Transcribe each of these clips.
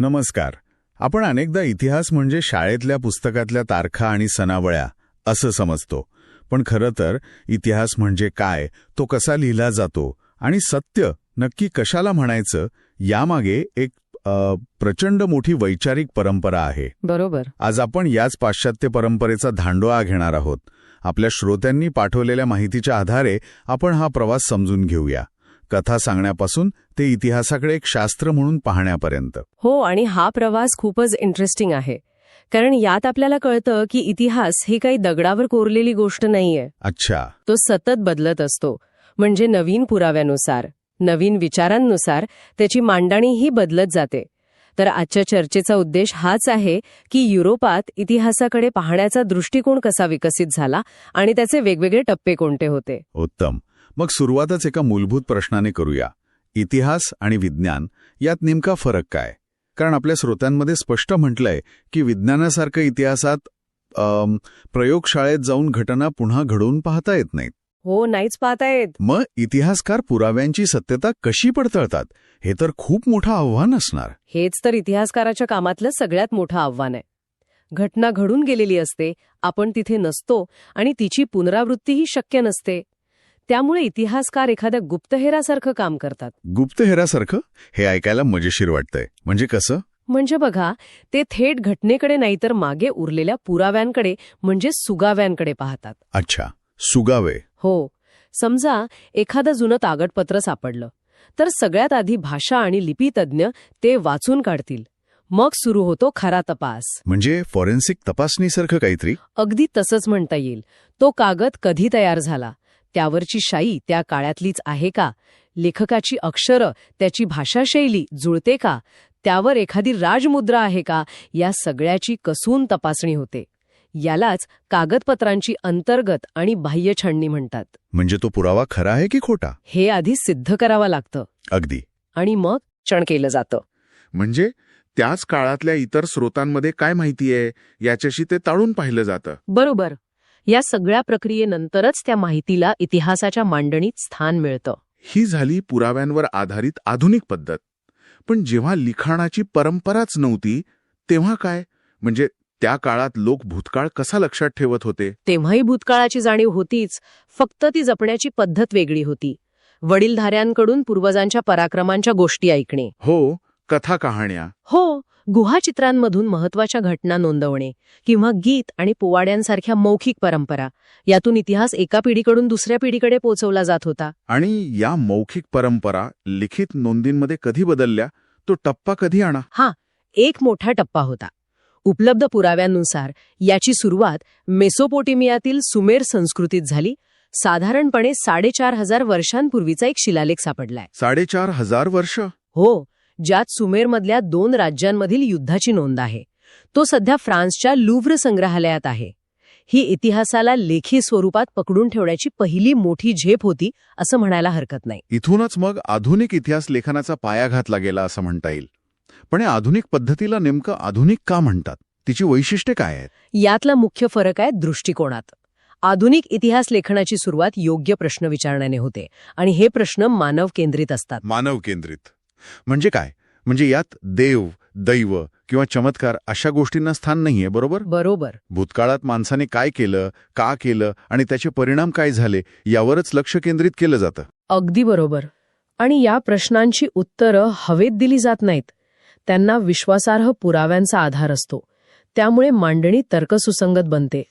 नमस्कार. आपण अनेकदा इतिहास म्हणजे शाळेतल्या पुस्तकातल्या तारखा आणि सनावळ्या असं समजतो. पण खरं तर इतिहास म्हणजे काय, तो कसा लिहिला जातो आणि सत्य नक्की कशाला म्हणायचं, यामागे एक प्रचंड मोठी वैचारिक परंपरा आहे. बरोबर. आज आपण याच पाश्चात्य परंपरेचा धांडोळा घेणार आहोत. आपल्या श्रोत्यांनी पाठवलेल्या माहितीच्या आधारे आपण हा प्रवास समजून घेऊया. कथा सांगण्यापासून ते इतिहासाकडे एक शास्त्र म्हणून पाहण्यापर्यंत. हो, आणि हा प्रवास खूपच इंटरेस्टिंग आहे. कारण यात आपल्याला कळतं की इतिहास ही काही दगडावर कोरलेली गोष्ट नाहीये. अच्छा. तो सतत बदलत असतो. म्हणजे नवीन पुराव्यानुसार, नवीन विचारांनुसार त्याची मांडणीही बदलत जाते. तर आजच्या चर्चेचा उद्देश हाच आहे की युरोपात इतिहासाकडे पाहण्याचा दृष्टिकोन कसा विकसित झाला आणि त्याचे वेगवेगळे टप्पे कोणते होते. उत्तम. मग सुरुवातच एका मूलभूत प्रश्नाने करूया. इतिहास आणि विज्ञान यात नेमका फरक काय? कारण आपल्या श्रोत्यांमध्ये स्पष्ट म्हटलंय की विज्ञानासारखं इतिहासात प्रयोगशाळेत जाऊन घटना पुन्हा घडवून पाहता येत नाहीत. हो, नाहीच पाहता येत. मग इतिहासकार पुराव्यांची सत्यता कशी पडताळतात? हे तर खूप मोठं आव्हान असणार. हेच तर इतिहासकाराच्या कामातलं सगळ्यात मोठं आव्हान आहे. घटना घडून गेलेली असते, आपण तिथे नसतो आणि तिची पुनरावृत्तीही शक्य नसते. त्यामुळे इतिहासकार एखाद्या गुप्तहेरासारखं काम करतात. गुप्तहेरासारखं? हे ऐकायला मजेशीर वाटतंय. म्हणजे कसं? म्हणजे बघा, ते थेट घटनेकडे नाहीतर मागे उरलेल्या पुराव्यांकडे म्हणजे सुगाव्यांकडे पाहतात. अच्छा, सुगावे. हो. समजा एखादं जुनं कागदपत्र सापडलं, तर सगळ्यात आधी भाषा आणि लिपी तज्ज्ञ ते वाचून काढतील. मग सुरू होतो खरा तपास. म्हणजे फॉरेन्सिक तपासणीसारखं काहीतरी? अगदी तसंच म्हणता येईल. तो कागद कधी तयार झाला, त्यावरची शाई त्या काळातलीच आहे का, लेखकाची अक्षरं, त्याची भाषाशैली जुळते का, त्यावर एखादी राजमुद्रा आहे का, या सगळ्याची कसून तपासणी होते. यालाच कागदपत्रांची अंतर्गत आणि बाह्य छाननी म्हणतात. म्हणजे तो पुरावा खरा आहे की खोटा, हे आधी सिद्ध करावं लागतं. अगदी. आणि मग चण केलं जातं. म्हणजे त्याच काळातल्या इतर स्रोतांमध्ये काय माहिती आहे याच्याशी ते ताळून पाहिलं जातं. बरोबर. या सगळ्या प्रक्रियेनंतरच त्या माहितीला इतिहासाच्या मांडणीत स्थान मिळतं. ही झाली पुराव्यांवर आधारित आधुनिक पद्धत. पण जेव्हा लिखाणाची परंपराच नव्हती तेव्हा काय? म्हणजे त्या काळात लोक भूतकाळ कसा लक्षात ठेवत होते? तेव्हाही भूतकाळाची जाणीव होतीच, फक्त ती जपण्याची पद्धत वेगळी होती. वडीलधाऱ्यांकडून पूर्वजांच्या पराक्रमांच्या गोष्टी ऐकणे. हो, कथा कहाण्या. हो, गुहाचित्रांमधून महत्वाच्या घटना नोंदवणे किंवा गीत आणि पोवाड्यांसारख्या मौखिक परंपरा, यातून इतिहास एका पिढीकडून दुसऱ्या पिढीकडे पोहोचवला जात होता. आणि या मौखिक परंपरा लिखित नोंदींमध्ये कधी बदलल्या? तो टप्पा कधी आणा? एक मोठा टप्पा होता. उपलब्ध पुराव्यांनुसार याची सुरुवात मेसोपोटेमियातील सुमेर संस्कृतीत झाली. साधारणपणे 4,500 वर्षांपूर्वीचा एक शिलालेख सापडलाय. 4,500 वर्ष? हो, ज्यात सुमेरमधल्या 2 राज्यांमधील युद्धाची नोंद आहे. तो सध्या फ्रान्सच्या लुव्र संग्रहालयात आहे. ही इतिहासाला लेखी स्वरूपात पकडून ठेवण्याची पहिली मोठी झेप होती असं म्हणायला हरकत नाही. इथूनच मग आधुनिक इतिहास लेखनाचा पाया घातला गेला असं म्हणता येईल. पण या आधुनिक पद्धतीला नेमकं आधुनिक का म्हणतात? तिची वैशिष्ट्ये काय आहेत? यातला मुख्य फरक आहे दृष्टिकोनात. आधुनिक इतिहास लेखनाची सुरुवात योग्य प्रश्न विचारण्याने होते आणि हे प्रश्न मानव केंद्रित असतात. मानव केंद्रित म्हणजे काय? म्हणजे यात देव, दैव किंवा चमत्कार अशा गोष्टींना स्थान नाहीये, बरोबर? बरोबर. भूतकाळात माणसाने काय केलं, का केलं आणि त्याचे परिणाम काय झाले यावरच लक्ष केंद्रित केलं जातं. अगदी बरोबर. आणि या प्रश्नांची उत्तरं हवेत दिली जात नाहीत. त्यांना विश्वासार्ह पुराव्यांचा आधार असतो. त्यामुळे मांडणी तर्कसुसंगत बनते.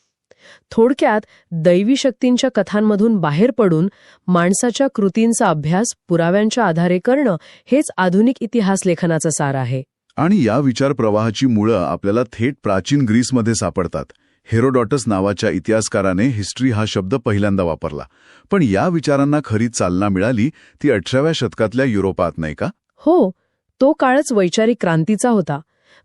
थोडक्यात दैवी शक्तींच्या कथांमधून बाहेर पडून माणसाच्या कृतींचा अभ्यास पुराव्यांच्या आधारे करणं हेच आधुनिक इतिहास लेखनाचं सार आहे. आणि या विचारप्रवाहाची मुळं आपल्याला थेट प्राचीन ग्रीसमध्ये सापडतात. हेरोडॉटस नावाच्या इतिहासकाराने हिस्ट्री हा शब्द पहिल्यांदा वापरला. पण या विचारांना खरी चालना मिळाली ती 18व्या शतकातल्या युरोपात, नाही का? हो, तो काळच वैचारिक क्रांतीचा होता.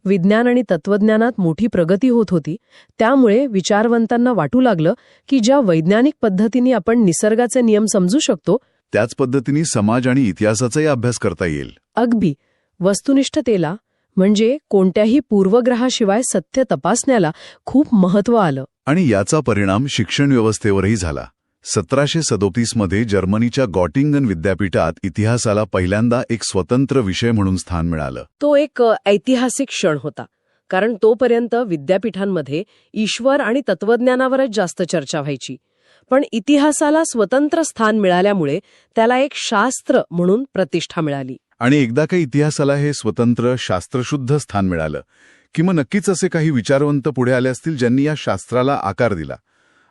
विज्ञान आणि तत्वज्ञानात मोठी प्रगती होत होती. त्यामुळे विचारवंतांना वाटू लागलं की ज्या वैज्ञानिक पद्धतीने आपण निसर्गाचे नियम समजू शकतो, त्याच पद्धतीने समाज आणि इतिहासाचाही अभ्यास करता येईल. अगदी वस्तुनिष्ठतेला, म्हणजे कोणत्याही पूर्वग्रहाशिवाय सत्य तपासण्याला खूप महत्त्व आलं. आणि याचा परिणाम शिक्षण व्यवस्थेवरही झाला. 1737 मध्ये जर्मनीच्या गॉटिंगन विद्यापीठात इतिहासाला पहिल्यांदा एक स्वतंत्र विषय म्हणून स्थान मिळालं. तो एक ऐतिहासिक क्षण होता, कारण तोपर्यंत विद्यापीठांमध्ये ईश्वर आणि तत्वज्ञानावरच जास्त चर्चा व्हायची. पण इतिहासाला स्वतंत्र स्थान मिळाल्यामुळे त्याला एक शास्त्र म्हणून प्रतिष्ठा मिळाली. आणि एकदा का इतिहासाला हे स्वतंत्र शास्त्रशुद्ध स्थान मिळालं की मग नक्कीच असे काही विचारवंत पुढे आले असतील ज्यांनी या शास्त्राला आकार दिला.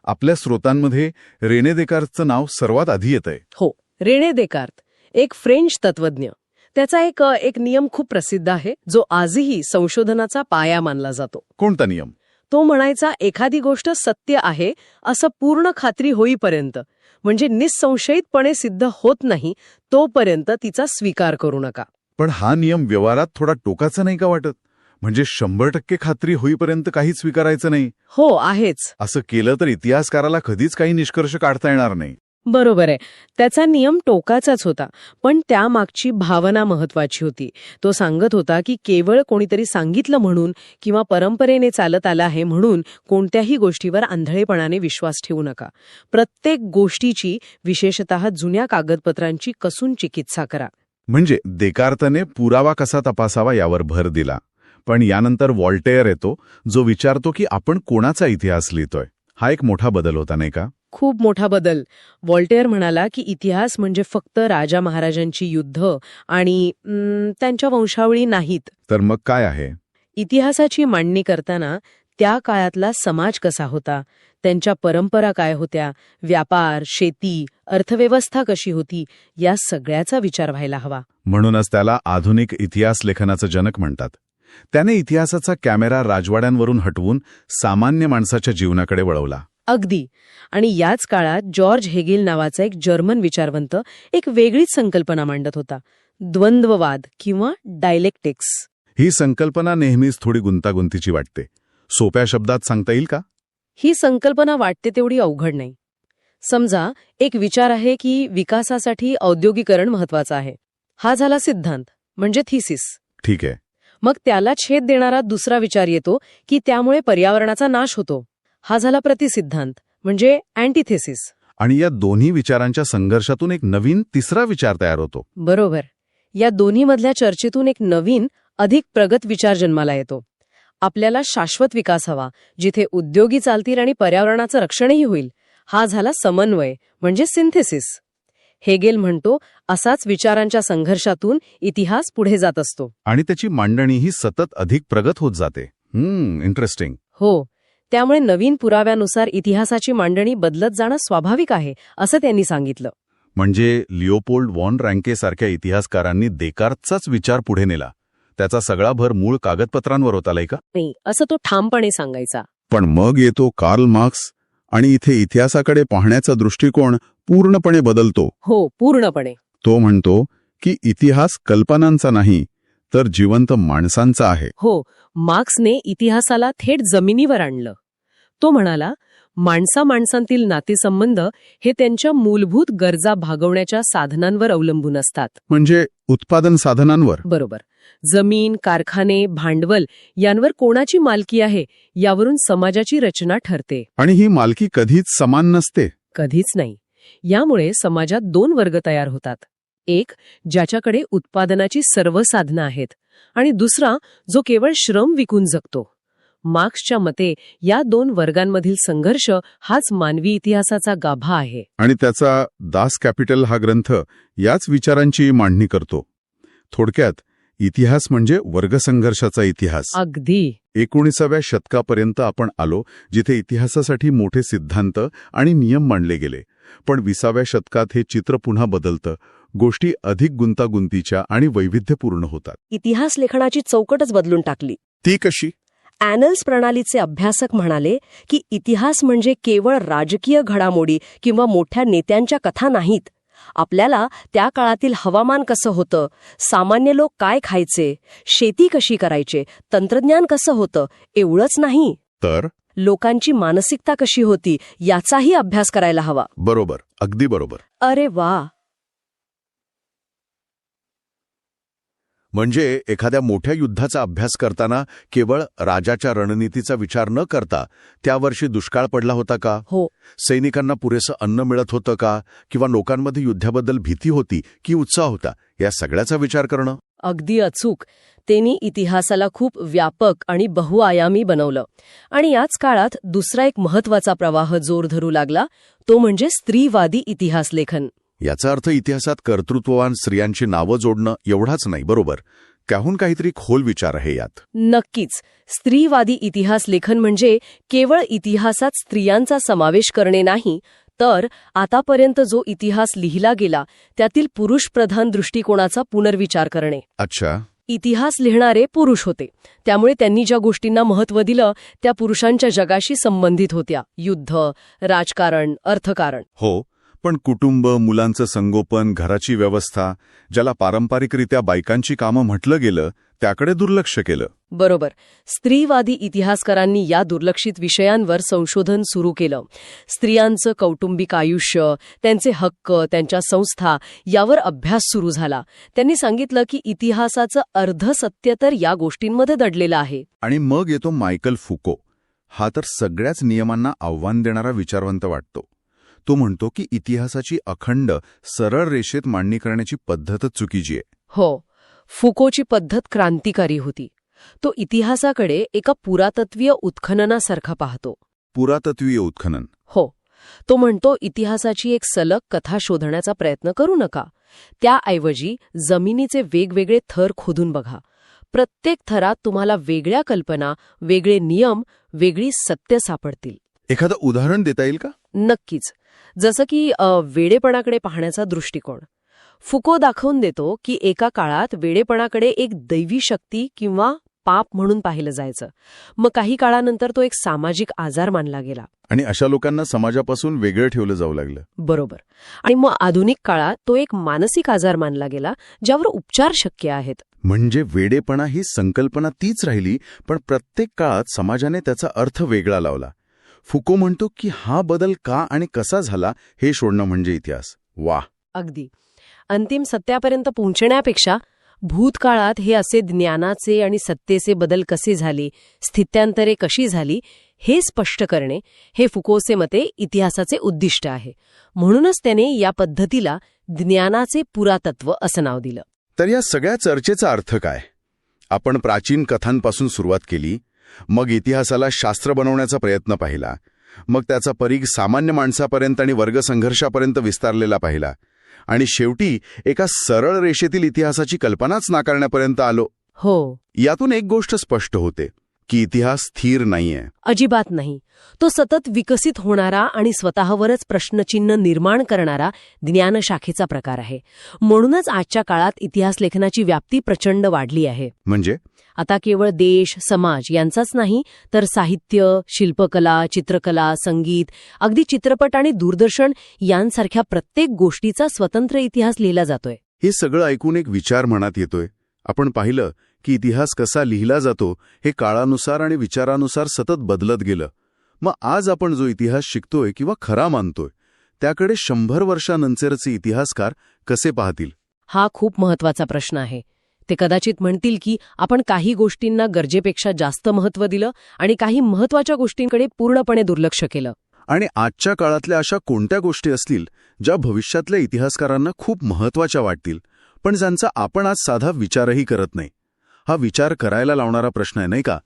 आपल्या स्रोतांमध्ये रेने देकार्तचं नाव सर्वात आधी येतंय. हो, रेने देकार्त एक फ्रेंच तत्वज्ञ. त्याचा एक नियम खूप प्रसिद्ध आहे, जो आजही संशोधनाचा पाया मानला जातो. कोणता नियम? तो म्हणायचा, एखादी गोष्ट सत्य आहे असं पूर्ण खात्री होईपर्यंत, म्हणजे निसंशयितपणे सिद्ध होत नाही तोपर्यंत तिचा स्वीकार करू नका. पण हा नियम व्यवहारात थोडा टोकाचा नाही का वाटत? म्हणजे 100% खात्री होईपर्यंत काहीच स्वीकारायचं नाही. हो, आहेच. असं केलं तर इतिहासकाराला कधीच काही निष्कर्ष काढता येणार नाही. बरोबर आहे. त्याचा नियम टोकाचाच होता, पण त्यामागची भावना महत्वाची होती. तो सांगत होता की केवळ कोणीतरी सांगितलं म्हणून किंवा परंपरेने चालत आलं आहे म्हणून कोणत्याही गोष्टीवर आंधळेपणाने विश्वास ठेवू नका. प्रत्येक गोष्टीची, विशेषतः जुन्या कागदपत्रांची कसून चिकित्सा करा. म्हणजे देकार्तने पुरावा कसा तपासावा यावर भर दिला. पण यानंतर व्हॉल्टेअर येतो, जो विचारतो की आपण कोणाचा इतिहास लिहितोय. हा एक मोठा बदल होता, नाही का? खूप मोठा बदल. व्हॉल्टेअर म्हणाला की इतिहास म्हणजे फक्त राजा महाराजांची युद्ध आणि त्यांच्या वंशावळी नाहीत. तर मग काय आहे? इतिहासाची मांडणी करताना त्या काळातला समाज कसा होता, त्यांच्या परंपरा काय होत्या, व्यापार, शेती, अर्थव्यवस्था कशी होती, या सगळ्याचा विचार व्हायला हवा. म्हणूनच त्याला आधुनिक इतिहास लेखनाचं जनक म्हणतात. त्याने इतिहासाचा कॅमेरा राजवाड्यांवरून हटवून सामान्य माणसाच्या जीवनाकडे वळवला. अगदी. आणि याच काळात जॉर्ज हेगेल नावाचा एक जर्मन विचारवंत एक वेगळीच संकल्पना मांडत होता, द्वंद्ववाद किंवा डायलेक्टिक्स. ही संकल्पना नेहमीच थोडी गुंतागुंतीची वाटते. सोप्या शब्दात सांगता येईल का? ही संकल्पना वाटते तेवढी अवघड नाही. समजा एक विचार आहे की विकासासाठी औद्योगिकरण महत्वाचं आहे. हा झाला सिद्धांत, म्हणजे थिसिस. ठीक आहे. मग त्याला छेद देणारा दुसरा विचार येतो की त्यामुळे पर्यावरणाचा नाश होतो. हा झाला प्रतिसिद्धांत, म्हणजे अँटिथेसिस. आणि या दोन्ही विचारांच्या संघर्षातून एक नवीन तिसरा विचार तयार होतो. बरोबर. या दोन्हीमधल्या चर्चेतून एक नवीन, अधिक प्रगत विचार जन्माला येतो. आपल्याला शाश्वत विकास हवा, जिथे उद्योगी चालतील आणि पर्यावरणाचं रक्षणही होईल. हा झाला समन्वय, म्हणजे सिंथेसिस. हेगेल म्हणतो, असाच विचारांच्या संघर्षातून इतिहास पुढे जात असतो. आणि त्याची मांडणीही सतत अधिक प्रगत होत जाते. इंटरेस्टिंग. हो. त्यामुळे नवीन पुराव्यानुसार इतिहासाची मांडणी बदलत जाणं स्वाभाविक आहे, असं त्यांनी सांगितलं. म्हणजे लिओपोल्ड वॉन रँके सारख्या इतिहासकारांनी देकार्तचाच विचार पुढे नेला. त्याचा सगळा भर मूळ कागदपत्रांवर होता, का? नाही, असं तो ठामपणे सांगायचा. पण मग येतो कार्ल मार्क्स आणि इथे इतिहासाकडे पाहण्याचा दृष्टिकोन पूर्णपणे बदलतो. हो, पूर्णपणे. तो म्हणतो की इतिहास कल्पनांचा नाही, तर जिवंत माणसांचा आहे. हो, मार्क्सने इतिहासाला थेट जमिनीवर आणलं. तो म्हणाला, माणसामाणसांतील नातेसंबंध हे त्यांच्या मूलभूत गरजा भागवण्याच्या साधनांवर अवलंबून असतात. म्हणजे उत्पादन साधनांवर. बरोबर. जमीन, कारखाने, भांडवल यांवर कोणाची मालकी आहे यावरून समाजाची रचना ठरते. आणि ही मालकी कधीच समान नसते. कधीच नाही. यामुळे समाजात दोन वर्ग तयार होतात. एक, ज्याच्याकडे उत्पादनाची सर्व साधनं आहेत, आणि दुसरा, जो केवळ श्रम विकून जगतो. मार्क्सच्या मते या दोन वर्गांमधील संघर्ष हाच मानवी इतिहासाचा गाभा आहे. आणि त्याचा दास कॅपिटल हा ग्रंथ याच विचारांची मांडणी करतो. थोडक्यात, इतिहास म्हणजे वर्गसंघर्षाचा इतिहास. अगदी. 19व्या शतकापर्यंत आपण आलो, जिथे इतिहासासाठी मोठे सिद्धांत आणि नियम मांडले गेले. पण 20व्या शतकात हे चित्र पुन्हा बदलतं. गोष्टी अधिक गुंतागुंतीच्या आणि वैविध्यपूर्ण होतात. इतिहास लेखनाची चौकटच बदलून टाकली. ती कशी? ॲनल्स प्रणालीचे अभ्यासक म्हणाले की इतिहास म्हणजे केवळ राजकीय घडामोडी किंवा मोठ्या नेत्यांच्या कथा नाहीत. आपल्याला त्या काळातील हवामान कसं होतं, सामान्य लोक काय खायचे, शेती कशी करायचे, तंत्रज्ञान कसं होतं, एवढंच नाही, तर लोकांची मानसिकता कशी होती याचाही अभ्यास करायला हवा. बरोबर, अगदी बरोबर. अरे वा. म्हणजे एखाद्या मोठ्या युद्धाचा अभ्यास करताना केवळ राजाच्या रणनीतीचा विचार न करता त्या वर्षी दुष्काळ पडला होता का, हो, सैनिकांना पुरेसं अन्न मिळत होतं का, किंवा लोकांमध्ये युद्धाबद्दल भीती होती की उत्साह होता, या सगळ्याचा विचार करणं. अगदी अचूक. त्यांनी इतिहासाला खूप व्यापक आणि बहुआयामी बनवलं. आणि याच काळात दुसरा एक महत्वाचा प्रवाह जोर धरू लागला, तो म्हणजे स्त्रीवादी इतिहास लेखन. याचा अर्थ इतिहासात कर्तृत्ववान स्त्रियांची नावं जोडणं एवढाच नाही, बरोबर? त्याहून काहीतरी खोल विचार आहे यात. नक्कीच. स्त्रीवादी इतिहास लेखन म्हणजे केवळ इतिहासात स्त्रियांचा समावेश करणे नाही, तर आतापर्यंत जो इतिहास लिहिला गेला त्यातील पुरुषप्रधान दृष्टिकोनाचा पुनर्विचार करणे. अच्छा. इतिहास लिहिणारे पुरुष होते, त्यामुळे त्यांनी ज्या गोष्टींना महत्त्व दिलं त्या पुरुषांच्या जगाशी संबंधित होत्या. युद्ध, राजकारण, अर्थकारण. हो, पण कुटुंब, मुलांचं संगोपन, घराची व्यवस्था, ज्याला पारंपरिकरित्या बायकांची कामं म्हटलं गेलं, त्याकडे दुर्लक्ष केलं. बरोबर. स्त्रीवादी इतिहासकारांनी या दुर्लक्षित विषयांवर संशोधन सुरू केलं. स्त्रियांचं कौटुंबिक आयुष्य, त्यांचे हक्क, त्यांच्या संस्था यावर अभ्यास सुरू झाला. त्यांनी सांगितलं की इतिहासाचं अर्ध सत्य तर या गोष्टींमध्ये दडलेलं आहे. आणि मग येतो मायकल फुको. हा तर सगळ्याच नियमांना आव्हान देणारा विचारवंत वाटतो. तो म्हणतो की इतिहासाची अखंड, सरळ रेषेत मांडणी करण्याची पद्धतच चुकीची आहे. हो, फुकोची पद्धत क्रांतिकारी होती. तो इतिहासाकडे एका पुरातत्वीय उत्खननासारखा पाहतो. पुरातत्वीय उत्खनन? हो. तो म्हणतो इतिहासाची एक सलग कथा शोधण्याचा प्रयत्न करू नका. त्याऐवजी जमिनीचे वेगवेगळे थर खोदून बघा. प्रत्येक थरात तुम्हाला वेगळ्या कल्पना, वेगळे नियम, वेगळी सत्य सापडतील. एखादं उदाहरण देता येईल का? नक्कीच. जसं की वेडेपणाकडे पाहण्याचा दृष्टिकोन. फुको दाखवून देतो की एका काळात वेडेपणाकडे एक दैवी शक्ती किंवा पाप म्हणून पाहिलं जायचं. मग काही काळानंतर तो एक सामाजिक आजार मानला गेला. आणि अशा लोकांना समाजापासून वेगळं ठेवलं जाऊ लागलं. बरोबर. आणि मग आधुनिक काळात तो एक मानसिक आजार मानला गेला, ज्यावर उपचार शक्य आहेत. म्हणजे वेडेपणा ही संकल्पना तीच राहिली, पण प्रत्येक काळात समाजाने त्याचा अर्थ वेगळा लावला. फुको म्हणतो की हा बदल का आणि कसा झाला हे शोधणं म्हणजे इतिहास. वाह. अगदी. अंतिम सत्यापर्यंत पोहोचण्यापेक्षा भूतकाळात हे असे ज्ञानाचे आणि सत्तेचे बदल कसे झाले, स्थित्यांतरे कशी झाली, हे स्पष्ट करणे हे फुकोचे मते इतिहासाचे उद्दिष्ट आहे. म्हणूनच त्याने या पद्धतीला ज्ञानाचे पुरातत्व असं नाव दिलं. तर या सगळ्या चर्चेचा अर्थ काय? आपण प्राचीन कथांपासून सुरुवात केली, मग इतिहासाला शास्त्र बनवण्याचा प्रयत्न पाहिला, मग त्याचा परीघ सामान्य माणसापर्यंत आणि वर्गसंघर्षापर्यंत विस्तारलेला पाहिला, आणि शेवटी एका सरळ रेषेतील इतिहासाची कल्पनाच नाकारण्यापर्यंत आलो. हो. यातून एक गोष्ट स्पष्ट होते की इतिहास स्थिर नाहीये. अजिबात नाही. तो सतत विकसित होणारा आणि स्वतःवरच प्रश्नचिन्ह निर्माण करणारा ज्ञानशाखेचा प्रकार आहे. म्हणूनच आजच्या काळात इतिहास लेखनाची व्याप्ती प्रचंड वाढली आहे. म्हणजे आता केवळ देश, समाज यांचाच नाही, तर साहित्य, शिल्पकला, चित्रकला, संगीत, अगदी चित्रपट आणि दूरदर्शन यांसारख्या प्रत्येक गोष्टीचा स्वतंत्र इतिहास लिहिला जातोय. हे सगळं ऐकून एक विचार मनात येतोय. आपण पाहिलं की इतिहास कसा लिहिला जातो हे काळानुसार आणि विचारानुसार सतत बदलत गेलं. मग आज आपण जो इतिहास शिकतोय किंवा खरा मानतोय त्याकडे 100 वर्षानंतरचे इतिहासकार कसे पाहतील? हा खूप महत्वाचा प्रश्न आहे. ते कदाचित म्हणतील की आपण काही गोष्टींना गरजेपेक्षा जास्त महत्त्व दिलं आणि काही महत्वाच्या गोष्टींकडे पूर्णपणे दुर्लक्ष केलं. आणि आजच्या काळातल्या अशा कोणत्या गोष्टी असतील ज्या भविष्यातल्या इतिहासकारांना खूप महत्वाच्या वाटतील, पण ज्यांचा आपण आज साधा विचारही करत नाही? हा विचार करायला लावणारा प्रश्न आहे, नाही का?